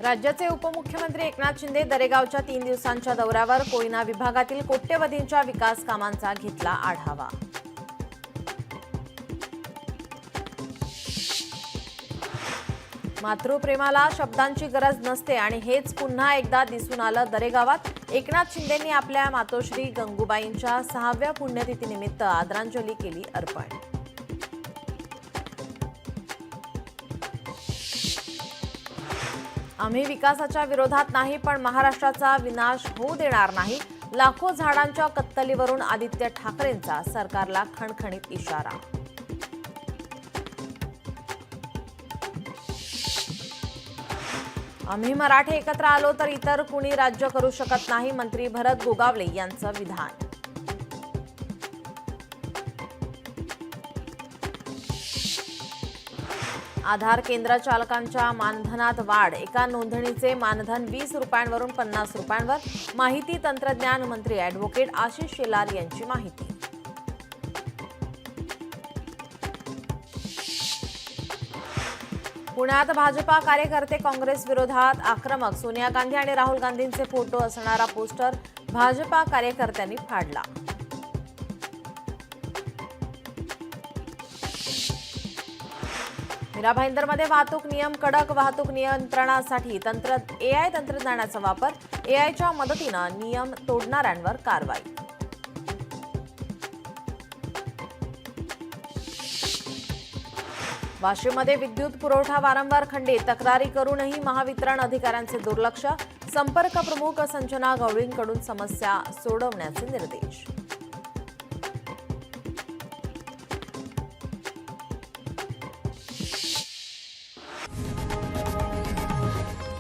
राज्याचे उपमुख्यमंत्री एकनाथ शिंदे दरेगावच्या 3 दिवसांच्या दौऱ्यावर कोयना विभागातील कोट्यवधींच्या विकास कामांचा घेतला आढावा। मातृप्रेमाला शब्दांची गरज नसते आणि हेच पुन्हा एकदा दिसून आलं दरेगावात। एकनाथ शिंदेंनी आपल्या मातोश्री गंगूबाईंच्या 6व्या पुण्यतिथीनिमित्त आदरांजली केली अर्पण। आम्ही विकासाच्या विरोधात नाही, पण महाराष्ट्राचा विनाश होऊ देणार नाही। लाखो झाडांच्या कत्तलीवरून आदित्य ठाकरेंचा सरकारला खणखणीत इशारा। आम्ही मराठे एकत्र आलो तर इतर कुणी राज्य करू शकत नाही, मंत्री भरत गोगावले यांचं विधान। आधार केंद्र चालकांच्या मानधनात वाढ, एका नोंदणीचे मानधन 20 रुपयांवरून 50 रुपयांवर। माहिती तंत्रज्ञान मंत्री ॲडव्होकेट आशिष शेलार यांची माहिती। पुण्यात भाजपा कार्यकर्ते काँग्रेस विरोधात आक्रमक, सोनिया गांधी आणि राहुल गांधींचे फोटो असणारा पोस्टर भाजपा कार्यकर्त्यांनी फाडला। मीरा भाईंदरमध्ये वाहतूक नियम कडक, वाहतूक नियंत्रणासाठी एआय तंत्रज्ञानाचा वापर, एआयच्या मदतीनं नियम तोडणाऱ्यांवर कारवाई। वाशिममध्ये विद्युत पुरवठा वारंवार खंडित, तक्रारी करूनही महावितरण अधिकाऱ्यांचे दुर्लक्ष। संपर्क प्रमुख संजना गवळींकडून समस्या सोडवण्याचे निर्देश।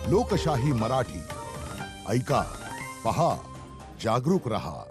लोकशाही मराठी ऐका, पहा, जागरूक रहा।